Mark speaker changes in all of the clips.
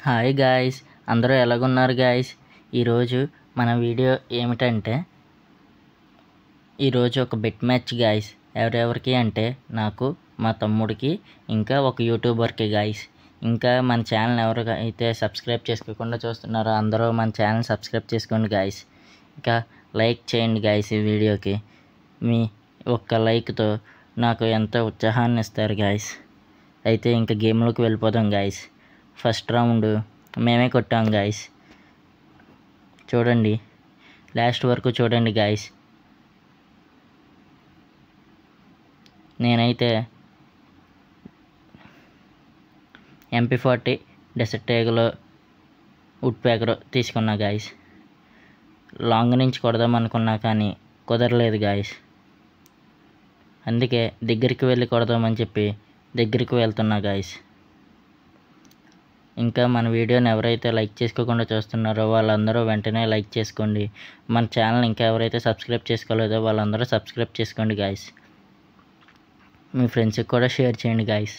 Speaker 1: Hi guys, అందరూ ఎలాగున్నారు guys? ఈరోజు మన వీడియో ఏమిటంటే ఈరోజు ఒక బెట్ మ్యాచ్ గాయ్స్. ఎవరెవరికి అంటే నాకు, మా తమ్ముడికి, ఇంకా ఒక యూట్యూబర్కి గాయ్స్. ఇంకా మన ఛానల్ ఎవరైతే సబ్స్క్రైబ్ చేసుకోకుండా చూస్తున్నారో అందరూ మన ఛానల్ సబ్స్క్రైబ్ చేసుకోండి గాయ్స్. ఇంకా లైక్ చేయండి గాయ్స్. ఈ వీడియోకి మీ ఒక్క లైక్తో నాకు ఎంతో ఉత్సాహాన్ని ఇస్తారు గాయ్స్. అయితే ఇంకా గేమ్లోకి వెళ్ళిపోదాం గాయ్స్. ఫస్ట్ రౌండ్ మేమే కొట్టాం గాయ్స్. చూడండి, లాస్ట్ వరకు చూడండి గాయ్స్. నేనైతే MP40 desert eagle woodpecker తీసుకున్నా గాయ్స్. లాంగ్ నుంచి కొడదాం అనుకున్నా కానీ కుదరలేదు గాయ్స్. అందుకే దగ్గరికి వెళ్ళి కొడదామని చెప్పి దగ్గరికి వెళ్తున్నా గాయ్స్. ఇంకా మన వీడియోని ఎవరైతే లైక్ చేసుకోకుండా చూస్తున్నారో వాళ్ళందరూ వెంటనే లైక్ చేసుకోండి. మన ఛానల్ ఇంకా ఎవరైతే సబ్స్క్రైబ్ చేసుకోలేదో వాళ్ళందరూ సబ్స్క్రైబ్ చేసుకోండి గాయ్స్. మీ ఫ్రెండ్స్కి కూడా షేర్ చేయండి గాయ్స్.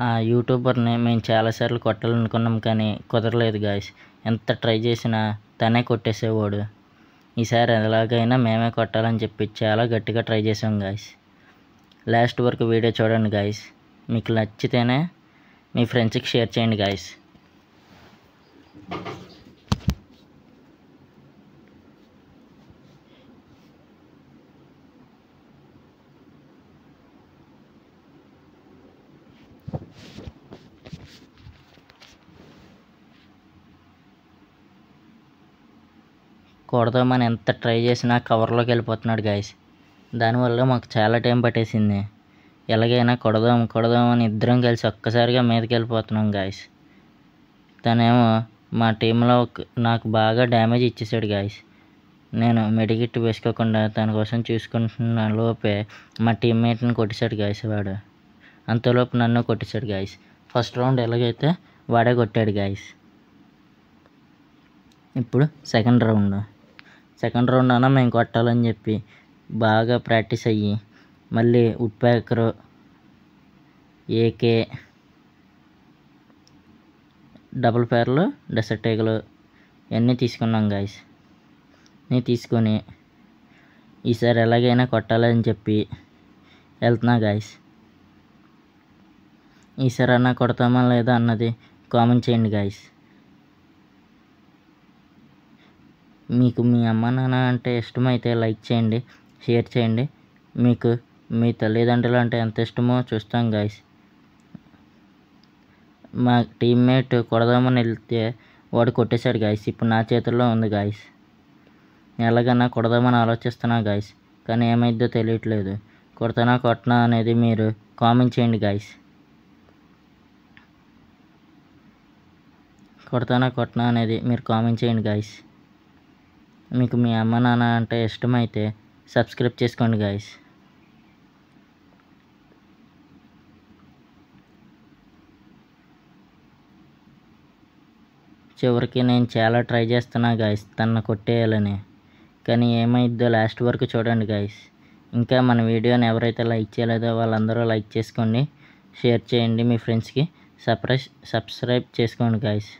Speaker 1: ఆ యూట్యూబర్ని మేము చాలాసార్లు కొట్టాలనుకున్నాం కానీ కుదరలేదు గాయ్స్. ఎంత ట్రై చేసినా తనే కొట్టేసేవాడు. ఈసారి ఎలాగైనా మేమే కొట్టాలని చెప్పి చాలా గట్టిగా ట్రై చేసాం గాయ్స్. లాస్ట్ వరకు వీడియో చూడండి గాయ్స్. మీకు నచ్చితేనే మీ ఫ్రెండ్స్కి షేర్ చేయండి గాయ్స్. కొడదామని ఎంత ట్రై చేసినా కవర్లోకి వెళ్ళిపోతున్నాడు గాయ్స్. దానివల్ల మాకు చాలా టైం పట్టేసింది. ఎలాగైనా కొడదాం అని ఇద్దరం కలిసి ఒక్కసారిగా మీదకి వెళ్ళిపోతున్నాం గాయ్స్. తనేమో మా టీంలో నాకు బాగా డ్యామేజ్ ఇచ్చేసాడు గాయ్స్. నేను మెడికిట్ వేసుకోకుండా తన కోసం చూసుకుంటున్న లోపే మా టీమ్మేట్ని కొట్టేశాడు గాయ్స్. వాడు అంతలోపు నన్ను కొట్టేశాడు గాయ్స్. ఫస్ట్ రౌండ్ ఎలాగైతే వాడే కొట్టాడు గాయ్స్. ఇప్పుడు సెకండ్ రౌండ్ అన్నా మేము కొట్టాలని చెప్పి బాగా ప్రాక్టీస్ అయ్యి మళ్ళీ వుడ్ ప్యాకరు, AK, డబుల్ ప్యార్లు, డెసర్ట్ ఈగలు ఇవన్నీ తీసుకున్నాం గాయ్స్. నేను తీసుకొని ఈసారి ఎలాగైనా కొట్టాలని చెప్పి వెళ్తున్నా గాయ్స్. ఈసారి అన్నా కొడతామా లేదా అన్నది కామెంట్ చేయండి గాయ్స్. మీకు మీ అమ్మ నాన్న అంటే ఇష్టమైతే లైక్ చేయండి, షేర్ చేయండి. మీకు మీ తల్లిదండ్రులు అంటే ఎంత ఇష్టమో చూస్తాం గాయ్స్. మా టీమ్మేట్ కొడదామని వెళ్తే వాడు కొట్టేశాడు గాయ్స్. ఇప్పుడు నా చేతుల్లో ఉంది గాయ్స్. ఎలాగన్నా కొడదామని ఆలోచిస్తున్నా గాయ్స్, కానీ ఏమైద్దో తెలియట్లేదు. కొట్టనా అనేది మీరు కామెంట్ చేయండి గాయ్స్. కొట్టనా అనేది మీరు కామెంట్ చేయండి గాయ్స్. మీకు మీ అమ్మ నాన్న అంటే ఇష్టమైతే సబ్స్క్రైబ్ చేసుకోండి గాయ్స్. చివరికి నేను చాలా ట్రై చేస్తున్నా గాయ్స్ తనను కొట్టేయాలని, కానీ ఏమైద్దో లాస్ట్ వరకు చూడండి గాయ్స్. ఇంకా మన వీడియోని ఎవరైతే లైక్ చేయలేదో వాళ్ళందరూ లైక్ చేసుకోండి, షేర్ చేయండి. మీ ఫ్రెండ్స్కి సబ్స్క్రైబ్ చేసుకోండి గాయ్స్.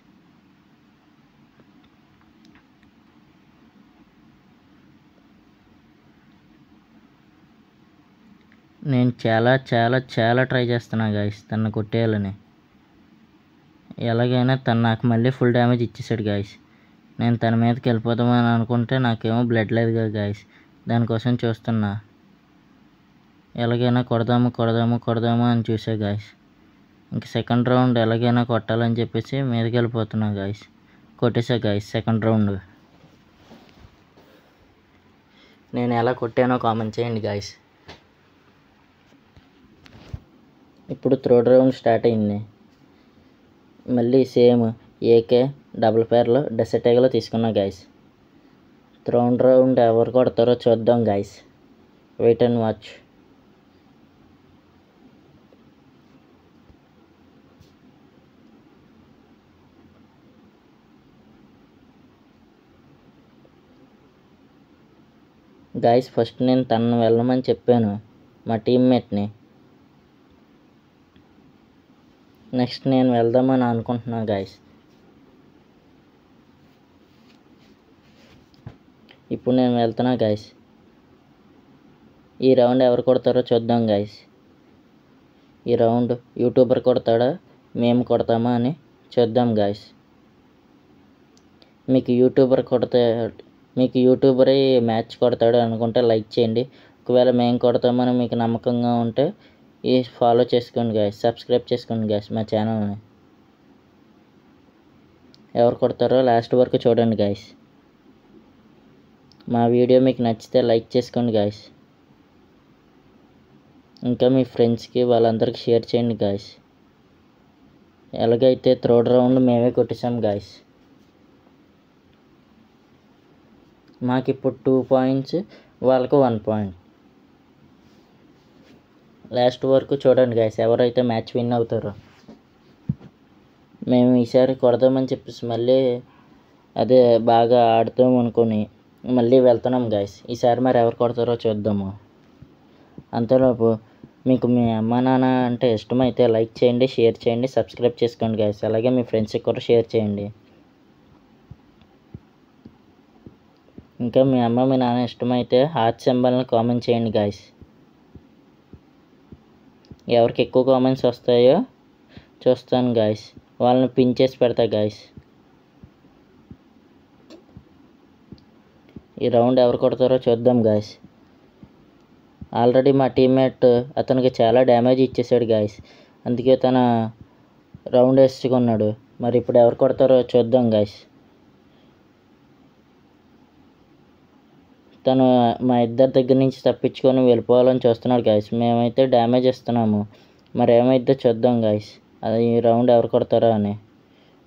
Speaker 1: నేను చాలా ట్రై చేస్తున్నా గాయ్స్ తనను కొట్టేయాలని. ఎలాగైనా తను నాకు మళ్ళీ ఫుల్ డ్యామేజ్ ఇచ్చేసాడు గాయ్స్. నేను తన మీదకి వెళ్ళిపోదామని అనుకుంటే నాకేమో బ్లడ్ లేదు కదా గాయ్స్. దానికోసం చూస్తున్నా. ఎలాగైనా కొడదాము అని చూసా గాయ్స్. ఇంక సెకండ్ రౌండ్ ఎలాగైనా కొట్టాలని చెప్పేసి మీదకి వెళ్ళిపోతున్నా గాయ్స్. కొట్టేసా గాయ్స్ సెకండ్ రౌండ్. నేను ఎలా కొట్టానో కామెంట్ చేయండి గాయ్స్. ఇప్పుడు థర్డ్ రౌండ్ స్టార్ట్ అయింది. మళ్ళీ సేమ్ AK, డబుల్ ప్యార్లు, డెసర్ట్ ఈగలు తీసుకున్నా గాయ్స్. థర్డ్ రౌండ్ ఎవరు కొడతారో చూద్దాం guys. Wait and watch. Guys first నేను తనను వెళ్ళమని చెప్పాను మా టీమ్మేట్ని. నెక్స్ట్ నేను వెళ్దామని అనుకుంటున్నాను గాయస్. ఇప్పుడు నేను వెళ్తున్నా గాయస్. ఈ రౌండ్ ఎవరు కొడతారో చూద్దాం గాయస్. ఈ రౌండ్ యూట్యూబర్ కొడతాడా మేము కొడతామా అని చూద్దాం గాయస్. మీకు యూట్యూబరే మ్యాచ్ కొడతాడు అనుకుంటే లైక్ చేయండి. ఒకవేళ మేము కొడతామని మీకు నమ్మకంగా ఉంటే ఫాలో చేసుకోండి గాయస్. సబ్స్క్రైబ్ చేసుకోండి గాయస్ మా ఛానల్ని. ఎవరు కొడతారో లాస్ట్ వరకు చూడండి గాయస్. మా వీడియో మీకు నచ్చితే లైక్ చేసుకోండి గాయస్. ఇంకా మీ ఫ్రెండ్స్కి వాళ్ళందరికీ షేర్ చేయండి గాయస్. ఎలాగైతే థర్డ్ రౌండ్ మేమే కొట్టేసాం గాయస్. మాకు ఇప్పుడు 2 పాయింట్స్, వాళ్ళకు 1 పాయింట్. లాస్ట్ వరకు చూడండి గాయస్ ఎవరైతే మ్యాచ్ విన్ అవుతారో. మేము ఈసారి కొడదామని చెప్పేసి మళ్ళీ అదే బాగా ఆడతాం అనుకొని మళ్ళీ వెళ్తున్నాం గాయస్. ఈసారి మరి ఎవరు కొడతారో చూద్దాము. అంతలోపు మీకు మీ అమ్మా నాన్న అంటే ఇష్టమైతే లైక్ చేయండి, షేర్ చేయండి, సబ్స్క్రైబ్ చేసుకోండి గాయస్. అలాగే మీ ఫ్రెండ్స్కి కూడా షేర్ చేయండి. ఇంకా మీ అమ్మ మీ నాన్న ఇష్టమైతే హార్ట్ సింబల్ని కామెంట్ చేయండి గాయస్. ఎవరికి ఎక్కువ కామెంట్స్ వస్తాయో చూస్తాను గాయస్. వాళ్ళని పిన్ చేసి పెడతా గాయస్. ఈ రౌండ్ ఎవరు కొడతారో చూద్దాం గాయస్. ఆల్రెడీ మా టీమ్మేట్ అతనికి చాలా డ్యామేజ్ ఇచ్చేసాడు గాయస్. అందుకే తన రౌండ్ వేసుకున్నాడు. మరి ఇప్పుడు ఎవరు కొడతారో చూద్దాం గాయస్. తను మా ఇద్దరి దగ్గర నుంచి తప్పించుకొని వెళ్ళిపోవాలని చూస్తున్నాడు గాయస్. మేమైతే డ్యామేజ్ ఇస్తున్నాము. మరి ఏమైతే చూద్దాం గాయస్. అది ఈ రౌండ్ ఎవరు కొడతారో అని.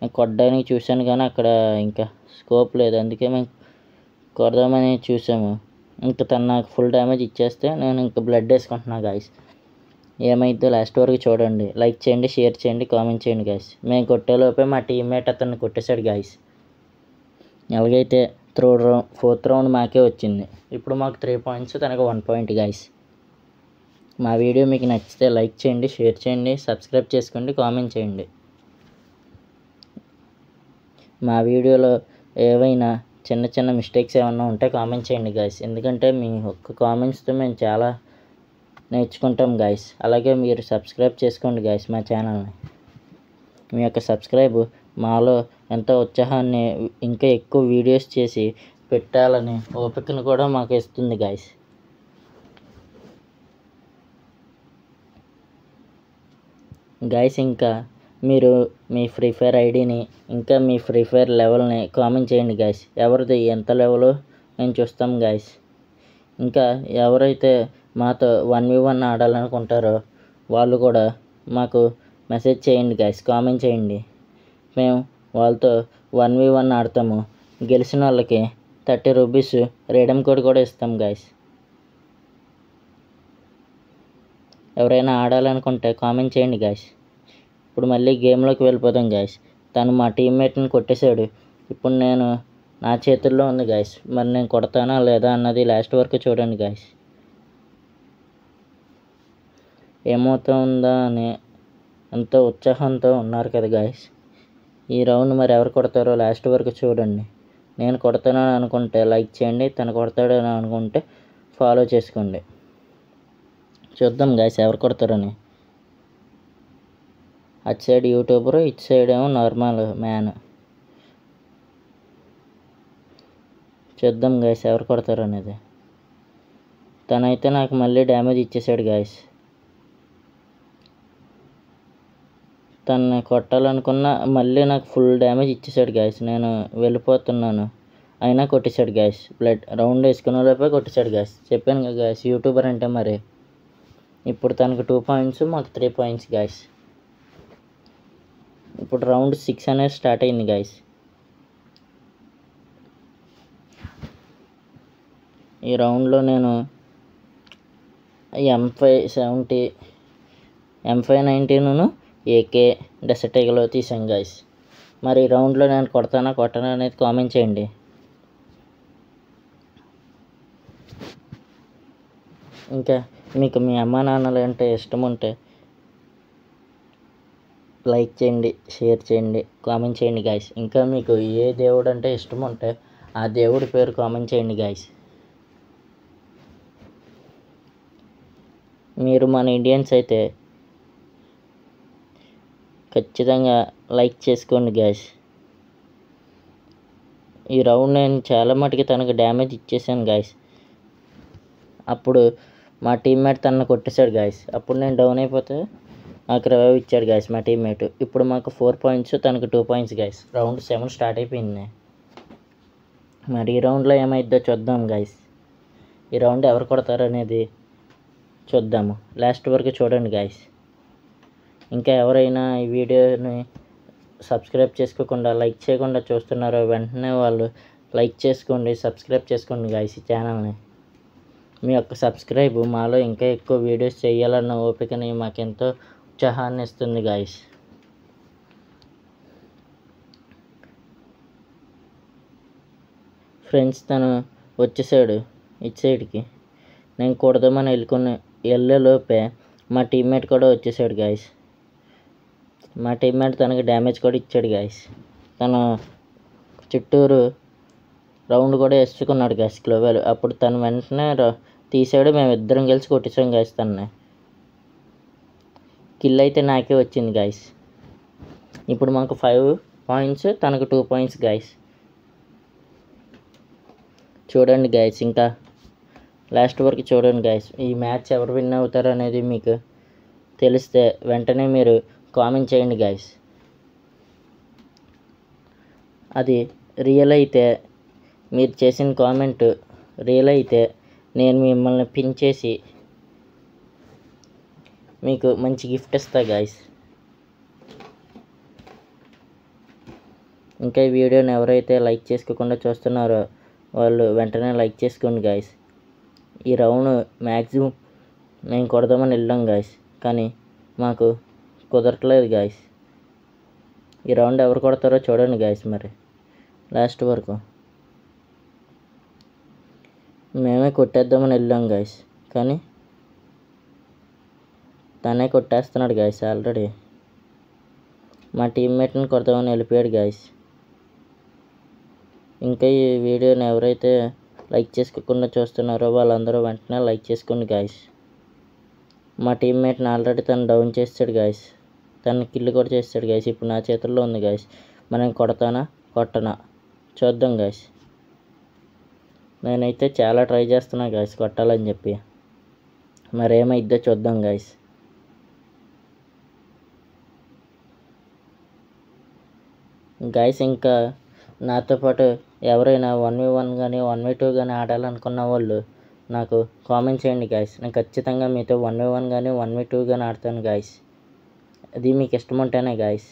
Speaker 1: నేను కొట్టడానికి చూశాను కానీ అక్కడ ఇంకా స్కోప్ లేదు. అందుకే మేము కొడదామని చూసాము. ఇంకా తను నాకు ఫుల్ డ్యామేజ్ ఇచ్చేస్తే నేను ఇంకా బ్లడ్ వేసుకుంటున్నా గాయస్. ఏమైతే లాస్ట్ వరకు చూడండి. లైక్ చేయండి, షేర్ చేయండి, కామెంట్ చేయండి గాయస్. మేము కొట్టేలోపే మా టీమ్మేట్ అతన్ని కొట్టేశాడు గాయస్. ఎలాగైతే ఫోర్త్ రౌండ్ మాకే వచ్చింది. ఇప్పుడు మాకు 3 పాయింట్స్, తనకు 1 పాయింట్ గాయస్. మా వీడియో మీకు నచ్చితే లైక్ చేయండి, షేర్ చేయండి, సబ్స్క్రైబ్ చేసుకోండి, కామెంట్ చేయండి. మా వీడియోలో ఏవైనా చిన్న చిన్న మిస్టేక్స్ ఏమన్నా ఉంటే కామెంట్ చేయండి గాయస్. ఎందుకంటే మీ ఒక్క కామెంట్స్తో మేము చాలా నేర్చుకుంటాం గాయస్. అలాగే మీరు సబ్స్క్రైబ్ చేసుకోండి గాయస్ మా ఛానల్ని. మీ యొక్క సబ్స్క్రైబ్ మాలో ఎంతో ఉత్సాహాన్ని, ఇంకా ఎక్కువ వీడియోస్ చేసి పెట్టాలని ఓపికను కూడా మాకు ఇస్తుంది గాయస్. ఇంకా మీరు మీ ఫ్రీ ఫైర్ ఐడిని, ఇంకా మీ ఫ్రీ ఫైర్ లెవెల్ని కామెంట్ చేయండి గాయస్. ఎవరిది ఎంత లెవెలో మేము చూస్తాం గాయస్. ఇంకా ఎవరైతే మాతో 1v1 ఆడాలనుకుంటారో వాళ్ళు కూడా మాకు మెసేజ్ చేయండి గాయస్, కామెంట్ చేయండి. మేము వాళ్ళతో 1v1 ఆడతాము. గెలిచిన వాళ్ళకి 30 రూపీస్ రీడమ్ కోడ్ కూడా ఇస్తాం గాయస్. ఎవరైనా ఆడాలనుకుంటే కామెంట్ చేయండి గాయస్. ఇప్పుడు మళ్ళీ గేమ్లోకి వెళ్ళిపోతాం గాయస్. తను మా టీమ్మేట్ని కొట్టేశాడు. ఇప్పుడు నా చేతుల్లో ఉంది గాయస్. మరి నేను కొడతానా లేదా అన్నది లాస్ట్ వరకు చూడండి గాయస్. ఏమవుతుందా అని ఎంతో ఉత్సాహంతో ఉన్నారు కదా గాయస్. ఈ రౌండ్ మరి ఎవరు కొడతారో లాస్ట్ వరకు చూడండి. నేను కొడతానని అనుకుంటే లైక్ చేయండి, తను కొడతాడని అనుకుంటే ఫాలో చేసుకోండి. చూద్దాం గాయస్ ఎవరు కొడతారని. అటు సైడ్ యూట్యూబర్, ఇటు సైడ్ ఏమో నార్మల్ మ్యాన్. చూద్దాం గాయస్ ఎవరు కొడతారు అనేది. తనైతే నాకు మళ్ళీ డ్యామేజ్ ఇచ్చేసాడు గాయస్. తనని కొట్టాలనుకున్నా మళ్ళీ నాకు ఫుల్ డ్యామేజ్ ఇచ్చేసాడు గాయస్. నేను వెళ్ళిపోతున్నాను అయినా కొట్టేశాడు గాయస్. బ్లడ్ రౌండ్ వేసుకునే లోపే కొట్టేశాడు గాయస్. చెప్పాను కదా గాయస్ యూట్యూబర్ అంటే మరి. ఇప్పుడు తనకు 2 పాయింట్స్, మాకు 3 పాయింట్స్ గాయస్. ఇప్పుడు రౌండ్ 6 అనేది స్టార్ట్ అయింది గాయస్. ఈ రౌండ్లో నేను M570, M519 AK desert eagle తీసాను గాయస్. మరి ఈ రౌండ్లో నేను కొడతానా అనేది కామెంట్ చేయండి. ఇంకా మీకు మీ అమ్మా నాన్నలు అంటే ఇష్టం ఉంటే లైక్ చేయండి, షేర్ చేయండి, కామెంట్ చేయండి గాయస్. ఇంకా మీకు ఏ దేవుడు అంటే ఇష్టం ఉంటే ఆ దేవుడి పేరు కామెంట్ చేయండి గాయస్. మీరు మన ఇండియన్స్ అయితే ఖచ్చితంగా లైక్ చేసుకోండి గాయస్. ఈ రౌండ్ నేను చాలా మటుకి తనకు డ్యామేజ్ ఇచ్చేసాను గాయస్. అప్పుడు మా టీమ్మేట్ తనను కొట్టేశాడు గాయస్. అప్పుడు నేను డౌన్ అయిపోతే నాకు రివైవ్ ఇచ్చాడు గాయస్ మా టీమ్మేట్. ఇప్పుడు మాకు 4 పాయింట్స్, తనకు 2 పాయింట్స్ గాయస్. రౌండ్ 7 స్టార్ట్ అయిపోయింది. మరి ఈ రౌండ్లో ఏమైద్దో చూద్దాం గాయస్. ఈ రౌండ్ ఎవరు కొడతారు అనేది చూద్దాము. లాస్ట్ వరకు చూడండి గాయస్. ఇంకా ఎవరైనా ఈ వీడియోని సబ్స్క్రైబ్ చేసుకోకుండా లైక్ చేయకుండా చూస్తున్నారో వెంటనే వాళ్ళు లైక్ చేసుకోండి, సబ్స్క్రైబ్ చేసుకోండి గాయస్ ఈ ఛానల్ని. మీ యొక్క సబ్స్క్రైబ్ మాలో ఇంకా ఎక్కువ వీడియోస్ చేయాలన్న ఓపికని మాకెంతో ఉత్సాహాన్ని ఇస్తుంది గాయస్. ఫ్రెండ్స్ తను వచ్చేసాడు ఇటు సైడ్కి. నేను కొడదామని వెళ్ళేలోపే మా టీమ్మేట్ కూడా వచ్చేసాడు గాయస్. మా టీమ్మేట్ తనకి డ్యామేజ్ కూడా ఇచ్చాడు గాయస్. తను చుట్టూరు రౌండ్ కూడా వేసుకున్నాడు గాయస్ గ్లోబల్. అప్పుడు తను వెంటనే తీసాడు. మేము ఇద్దరం కలిసి కొట్టేసాం గాయస్ తనని. కిల్ అయితే నాకే వచ్చింది గాయస్. ఇప్పుడు మాకు 5 పాయింట్స్, తనకు 2 పాయింట్స్ గాయస్. చూడండి గాయస్, ఇంకా లాస్ట్ వరకు చూడండి గాయస్. ఈ మ్యాచ్ ఎవరు విన్ అవుతారు అనేది మీకు తెలిస్తే వెంటనే మీరు కామెంట్ చేయండి గాయస్. అది రియల్ అయితే, మీరు చేసిన కామెంట్ రియల్ అయితే నేను మిమ్మల్ని పిన్ చేసి మీకు మంచి గిఫ్ట్ ఇస్తా గాయస్. ఇంకా ఈ వీడియోని ఎవరైతే లైక్ చేసుకోకుండా చూస్తున్నారో వాళ్ళు వెంటనే లైక్ చేసుకోండి గాయస్. ఈ రౌండ్ మ్యాక్సిమం మేము కొడదామని వెళ్ళాం గాయస్, కానీ మాకు కుదరట్లేదు గాయస్. ఈ రౌండ్ ఎవరు కొడతారో చూడండి గాయస్. మరి లాస్ట్ వరకు మేమే కొట్టేద్దామని వెళ్ళాం గాయస్, కానీ తనే కొట్టేస్తున్నాడు గాయస్. ఆల్రెడీ మా టీమ్మేట్ని కొడదామని వెళ్ళిపోయాడు గాయస్. ఇంకా ఈ వీడియోని ఎవరైతే లైక్ చేసుకోకుండా చూస్తున్నారో వాళ్ళందరూ వెంటనే లైక్ చేసుకోండి గాయస్. మా టీమ్మేట్ని ఆల్రెడీ తను డౌన్ చేస్తాడు గాయస్. తను కిల్ కూడా చేస్తాడు గాయస్. ఇప్పుడు నా చేతుల్లో ఉంది గాయస్. మనం కొడతానా కొట్టనా చూద్దాం గాయస్. నేనైతే చాలా ట్రై చేస్తున్నా గాయస్ కొట్టాలని చెప్పి. మరేమైద్దో చూద్దాం గాయస్. గాయస్ ఇంకా నాతో పాటు ఎవరైనా 1v1 కానీ 1v2 కానీ ఆడాలనుకున్న వాళ్ళు నాకు కామెంట్ చేయండి గాయస్. నేను ఖచ్చితంగా మీతో 1v1 కానీ 1v2 కానీ ఆడతాను గాయస్. అది మీకు ఇష్టం ఉంటేనే గాయస్.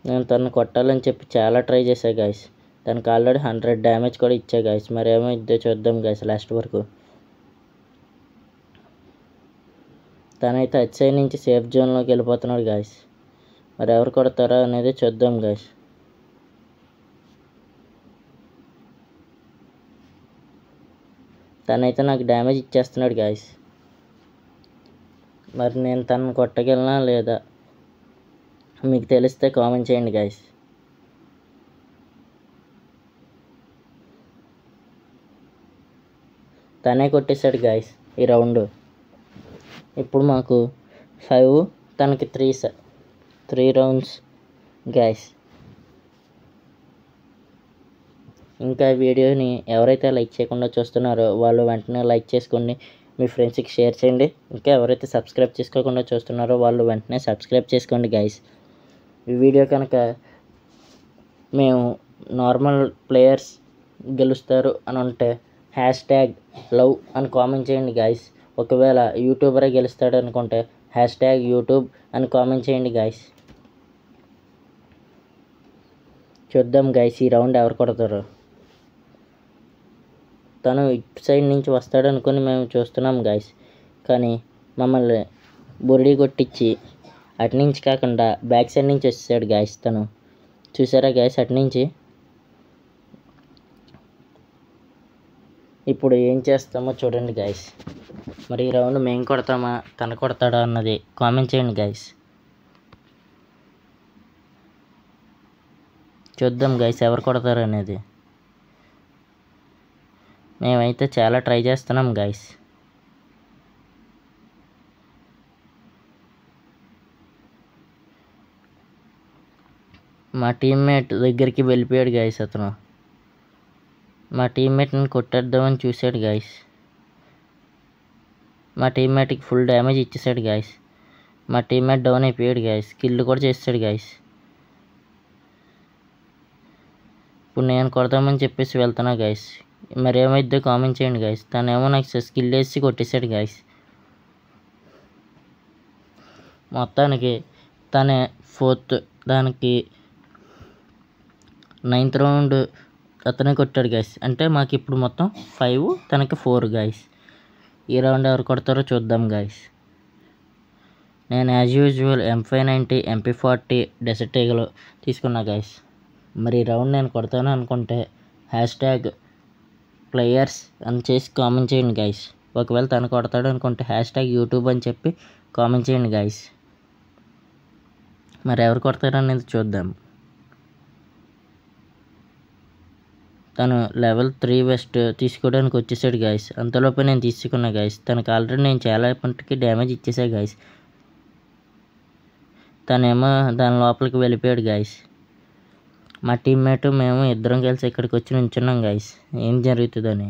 Speaker 1: నేను తను కొట్టాలని చెప్పి చాలా ట్రై చేశాను గాయస్. తనకు ఆల్రెడీ 100 డ్యామేజ్ కూడా ఇచ్చా గాయస్. మరేమో ఇద్దో చూద్దాం గాయస్ లాస్ట్ వరకు. తనైతే అటు సైడ్ నుంచి సేఫ్ జోన్లోకి వెళ్ళిపోతున్నాడు గాయస్. మరి ఎవరు కొడతారో అనేది చూద్దాం గాయస్. తనైతే నాకు డ్యామేజ్ ఇచ్చేస్తున్నాడు గాయస్. మరి నేను తనను కొట్టగలనా లేదా మీకు తెలిస్తే కామెంట్ చేయండి గాయస్. తనే కొట్టేశాడు గాయస్ ఈ రౌండ్. ఇప్పుడు మాకు 5, తనకి 3 రౌండ్స్ గాయస్. ఇంకా వీడియోని ఎవరైతే లైక్ చేయకుండా చూస్తున్నారో వాళ్ళు వెంటనే లైక్ చేసుకోండి, మీ ఫ్రెండ్స్కి షేర్ చేయండి. ఇంకా ఎవరైతే సబ్స్క్రైబ్ చేసుకోకుండా చూస్తున్నారో వాళ్ళు వెంటనే సబ్స్క్రైబ్ చేసుకోండి గాయస్. ఈ వీడియో కనుక మేము నార్మల్ ప్లేయర్స్ గెలుస్తారు అని అంటే #love అని కామెంట్ చేయండి గాయస్. ఒకవేళ యూట్యూబరే గెలుస్తాడు అనుకుంటే #YouTube అని కామెంట్ చేయండి గాయస్. చూద్దాం గాయస్ ఈ రౌండ్ ఎవరు కొడతారో. తను ఇటు సైడ్ నుంచి వస్తాడు అనుకుని మేము చూస్తున్నాం గాయస్, కానీ మమ్మల్ని బురిడి కొట్టించి అటు నుంచి కాకుండా బ్యాక్ సైడ్ నుంచి వచ్చేసాడు గాయస్. తను చూసారా గాయస్ అటు నుంచి. ఇప్పుడు ఏం చేస్తామో చూడండి గాయస్. మరి ఈ రౌండ్ మేము కొడతామా తను కొడతాడా అన్నది కామెంట్ చేయండి గాయస్. చూద్దాం గైస్ ఎవరు కొడతారు అనేది. మేమైతే చాలా ట్రై చేస్తున్నాం గైస్. మా టీమ్మేట్ దగ్గరికి వెళ్ళిపోయాడు గైస్. అతను మా టీమ్మేట్ని కొట్టేద్దామని చూశాడు గైస్. మా టీమ్మేట్కి ఫుల్ డ్యామేజ్ ఇచ్చేసాడు గైస్. మా టీమ్మేట్ డౌన్ అయిపోయాడు గైస్. కిల్ కూడా చేస్తాడు గైస్. ఇప్పుడు నేను కొడదామని చెప్పేసి వెళ్తున్నా గైస్. మరి ఏమైద్దో కామెంట్ చేయండి గైస్. తనేమో నాకు స్కిల్ వేసి కొట్టేశాడు గైస్. మొత్తానికి తనే 4th దానికి 9th రౌండ్ అతనే కొట్టాడు గైస్. అంటే మాకు ఇప్పుడు మొత్తం 5 తనకి 4 గైస్. ఈ రౌండ్ ఎవరు కొడతారో చూద్దాం గైస్. నేను as usual M590 MP40 desert eagle తీసుకున్నా గైస్. మరి ఈ రౌండ్ నేను కొడతాను అనుకుంటే #players అని చేసి కామెంట్ చేయండి గైస్. ఒకవేళ తను కొడతాడు అనుకుంటే #YouTube అని చెప్పి కామెంట్ చేయండి గైస్. మరి ఎవరు కొడతారు అనేది చూద్దాం. తను లెవెల్ 3 వెస్ట్ తీసుకోవడానికి వచ్చేసాడు గైస్. అంతలోపే నేను తీసుకున్నా గైస్. తనకు ఆల్రెడీ నేను చాలా పంటకి డ్యామేజ్ ఇచ్చేసా గైస్. తనేమో దాని లోపలికి వెళ్ళిపోయాడు గైస్. మా టీమ్మేట్ మేము ఇద్దరం కలిసి ఇక్కడికి వచ్చి నుంచున్నాం గైస్ ఏం జరుగుతుందని.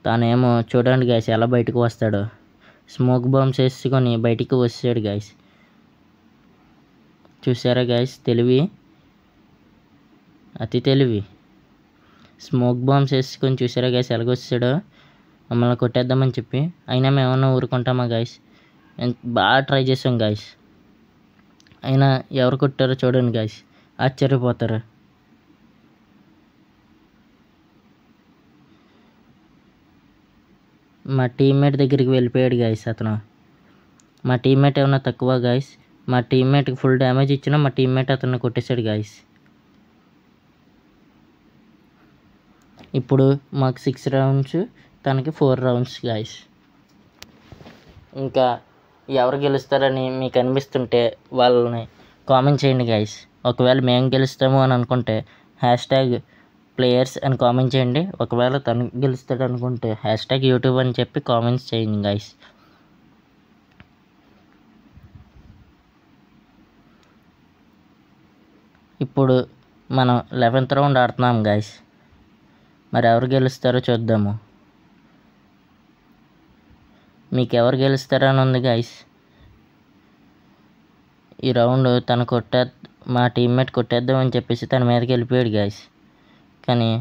Speaker 1: తనేమో చూడండి గైస్ ఎలా బయటకు వస్తాడో. స్మోక్ బాంబ్స్ వేసుకొని బయటికి వచ్చాడు గైస్. చూసారా గైస్, తెలివి, అతి తెలివి. స్మోక్ బాంబ్స్ వేసుకొని చూసారా గైస్ ఎలాగొచ్చాడో మమ్మల్ని కొట్టేద్దామని చెప్పి. అయినా మేమన్నా ఊరుకుంటామా గైస్. బాగా ట్రై చేసాం గైస్. అయినా ఎవరు కొట్టారో చూడండి గైస్, ఆశ్చర్యపోతారు. మా టీమ్మేట్ దగ్గరికి వెళ్ళిపోయాడు గైస్ అతను. మా టీమ్మేట్ ఏమన్నా తక్కువ గైస్. మా టీమ్మేట్కి ఫుల్ డ్యామేజ్ ఇచ్చినా మా టీమ్మేట్ అతన్ని కొట్టేశాడు గైస్. ఇప్పుడు మాకు 6 రౌండ్స్ తనకి 4 రౌండ్స్ గైస్. ఇంకా ఎవరు గెలుస్తారని మీకు అనిపిస్తుంటే వాళ్ళని కామెంట్ చేయండి గైస్. ఒకవేళ మేము గెలుస్తాము అని అనుకుంటే #players అని కామెంట్ చేయండి. ఒకవేళ తను గెలుస్తాడు అనుకుంటే #YouTube అని చెప్పి కామెంట్స్ చేయండి గైస్. ఇప్పుడు మనం 11th రౌండ్ ఆడుతున్నాం గైస్. మరి ఎవరు గెలుస్తారో చూద్దాము. మీకు ఎవరు గెలుస్తారో అని ఉంది గైస్. ఈ రౌండ్ తను మా టీమ్మేట్ కొట్టేద్దామని చెప్పేసి తన మీదకి వెళ్ళిపోయాడు గైస్. కానీ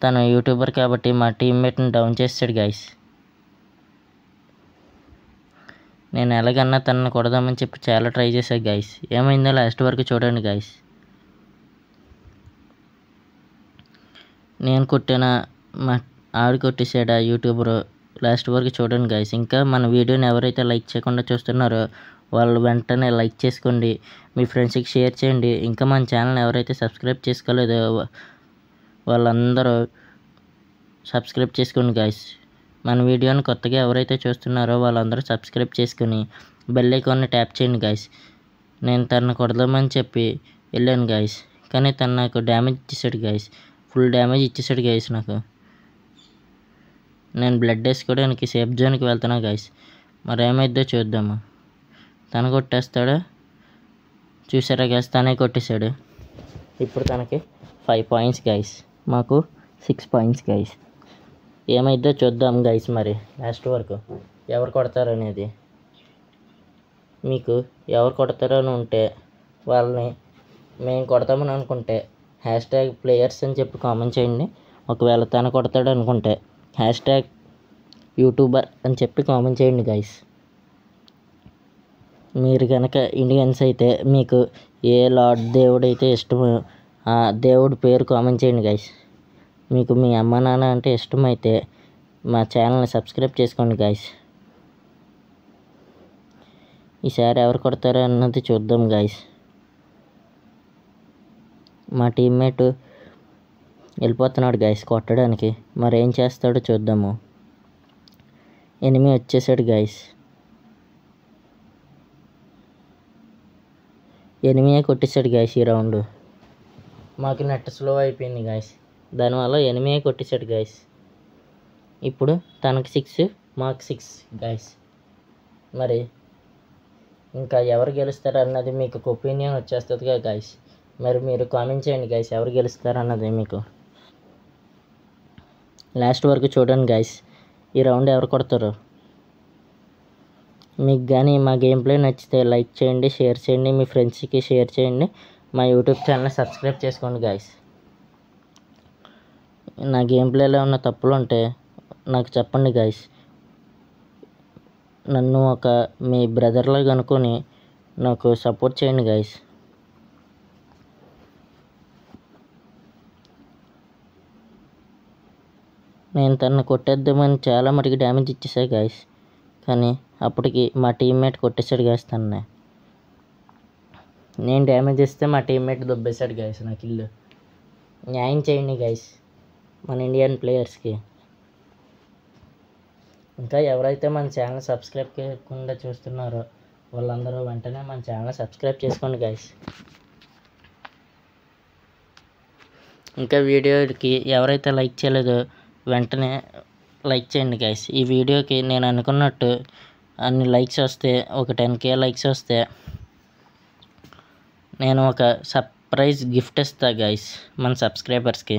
Speaker 1: తను యూట్యూబర్ కాబట్టి మా టీమ్మేట్ని డౌన్ చేస్తాడు గైస్. నేను ఎలాగన్నా తనని కొడదామని చెప్పి చాలా ట్రై చేశాను గైస్. ఏమైందో లాస్ట్ వరకు చూడండి గైస్. నేను కొట్టిన మా ఆవిడ కొట్టేసాడా యూట్యూబర్, లాస్ట్ వరకు చూడండి గైస్. ఇంకా మన వీడియోని ఎవరైతే లైక్ చేయకుండా చూస్తున్నారో వాళ్ళు వెంటనే లైక్ చేసుకోండి, మీ ఫ్రెండ్స్కి షేర్ చేయండి. ఇంకా మన ఛానల్ ఎవరైతే సబ్స్క్రైబ్ చేసుకోలేదో వాళ్ళందరూ సబ్స్క్రైబ్ చేసుకోండి గైస్. మన వీడియోని కొత్తగా ఎవరైతే చూస్తున్నారో వాళ్ళందరూ సబ్స్క్రైబ్ చేసుకుని బెల్ ఐకాన్ని ట్యాప్ చేయండి గైస్. నేను తనను కొడదామని చెప్పి వెళ్ళాను గైస్. కానీ తను నాకు డ్యామేజ్ ఇచ్చేసాడు గైస్. ఫుల్ డ్యామేజ్ ఇచ్చేసాడు గైస్ నాకు. నేను బ్లడ్ వేసుకోవడానికి సేఫ్ జోన్కి వెళ్తున్నా గైస్. మరి ఏమైద్దో చూద్దాము. తను కొట్టేస్తాడా చూసారా గైస్, తనే కొట్టేశాడు. ఇప్పుడు తనకి 5 పాయింట్స్ గైస్, మాకు 6 పాయింట్స్ గైస్. ఏమైద్దో చూద్దాం గైస్. మరి లాస్ట్ వరకు ఎవరు కొడతారనేది. మీకు ఎవరు కొడతారని ఉంటే వాళ్ళని మేము కొడతామని అనుకుంటే #players అని చెప్పి కామెంట్ చేయండి. ఒకవేళ తను కొడతాడు అనుకుంటే #YouTuber అని చెప్పి కామెంట్ చేయండి గైస్. మీరు కనుక ఇండియన్స్ అయితే మీకు ఏ లార్డ్ దేవుడు అయితే ఇష్టమో ఆ దేవుడి పేరు కామెంట్ చేయండి గైస్. మీకు మీ అమ్మ నాన్న అంటే ఇష్టమైతే మా ఛానల్ని సబ్స్క్రైబ్ చేసుకోండి గైస్. ఈసారి ఎవరు కొడతారో అన్నది చూద్దాం గైస్. మా టీమ్మేట్ వెళ్ళిపోతున్నాడు గైస్ కొట్టడానికి. మరి ఏం చేస్తాడో చూద్దాము. ఎనిమి వచ్చేసాడు గైస్. ఎనిమియే కొట్టేశాడు గాయస్ ఈ రౌండ్. మాకు నెట్ స్లో అయిపోయింది గాయస్, దానివల్ల ఎనిమియే కొట్టేశాడు గాయస్. ఇప్పుడు తనకి 6 మాకు 6 గాయస్. మరి ఇంకా ఎవరు గెలుస్తారు అన్నది మీకు ఒక ఒపీనియన్ వచ్చేస్తుందిగా గాయస్. మరి మీరు కామెంట్ చేయండి గాయస్, ఎవరు గెలుస్తారు అన్నది మీకు. లాస్ట్ వరకు చూడండి గాయస్, ఈ రౌండ్ ఎవరు కొడతారు. మీకు కానీ మా గేమ్ ప్లే నచ్చితే లైక్ చేయండి, షేర్ చేయండి, మీ ఫ్రెండ్స్కి షేర్ చేయండి, మా యూట్యూబ్ ఛానల్ సబ్స్క్రైబ్ చేసుకోండి గాయస్. నా గేమ్ ప్లేలో ఉన్న తప్పులు ఉంటే నాకు చెప్పండి గాయస్. నన్ను ఒక మీ బ్రదర్లాగా అనుకొని నాకు సపోర్ట్ చేయండి గాయస్. నేను తనను కొట్టేద్దామని చాలా మటుకు డ్యామేజ్ ఇచ్చేసా గాయస్, కానీ అప్పటికి మా టీమ్మేట్ కొట్టేశాడు గాయస్ తనని. నేను డ్యామేజ్ ఇస్తే మా టీమ్మేట్ దొబ్బేశాడు గాయస్ నాకు ఇల్లు. న్యాయం చేయండి గాయస్ మన ఇండియన్ ప్లేయర్స్కి. ఇంకా ఎవరైతే మన ఛానల్ సబ్స్క్రైబ్ చేయకుండా చూస్తున్నారో వాళ్ళందరూ వెంటనే మన ఛానల్ సబ్స్క్రైబ్ చేసుకోండి గాయస్. ఇంకా వీడియోకి ఎవరైతే లైక్ చేయలేదో వెంటనే లైక్ చేయండి గాయస్. ఈ వీడియోకి నేను అనుకున్నట్టు అన్ని లైక్స్ వస్తే, ఒక 10K లైక్స్ వస్తే నేను ఒక సర్ప్రైజ్ గిఫ్ట్ ఇస్తా గాయస్ మన సబ్స్క్రైబర్స్కి.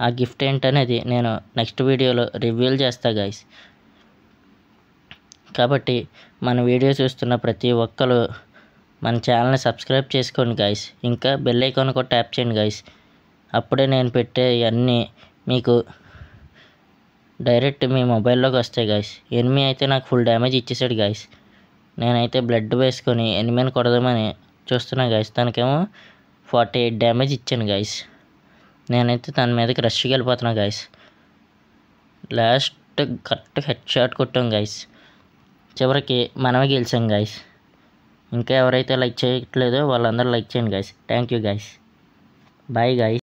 Speaker 1: ఆ గిఫ్ట్ ఏంటనేది నేను నెక్స్ట్ వీడియోలో రివీల్ చేస్తా గాయస్. కాబట్టి మన వీడియో చూస్తున్న ప్రతి ఒక్కరు మన ఛానల్ని సబ్స్క్రైబ్ చేసుకోండి గాయస్. ఇంకా బెల్ ఐకాన్ కూడా ట్యాప్ చేయండి గాయస్. అప్పుడే నేను పెట్టే అన్నీ మీకు డైరెక్ట్ మీ మొబైల్లోకి వస్తాయి గాయస్. ఎనిమి అయితే నాకు ఫుల్ డ్యామేజ్ ఇచ్చేసాడు గాయస్. నేనైతే బ్లడ్ వేసుకొని ఎనిమిని కొడదామని చూస్తున్నా గాయస్. తనకేమో 48 డ్యామేజ్ ఇచ్చాను గాయస్. నేనైతే తన మీదకి రష్కి వెళ్ళిపోతున్నా guys. Last correct head shot కొట్టాం గాయస్. చివరికి మనమే గెలిచాం గాయస్. ఇంకా ఎవరైతే లైక్ చేయట్లేదో వాళ్ళందరూ లైక్ చేయండి guys. Thank you guys. Bye guys.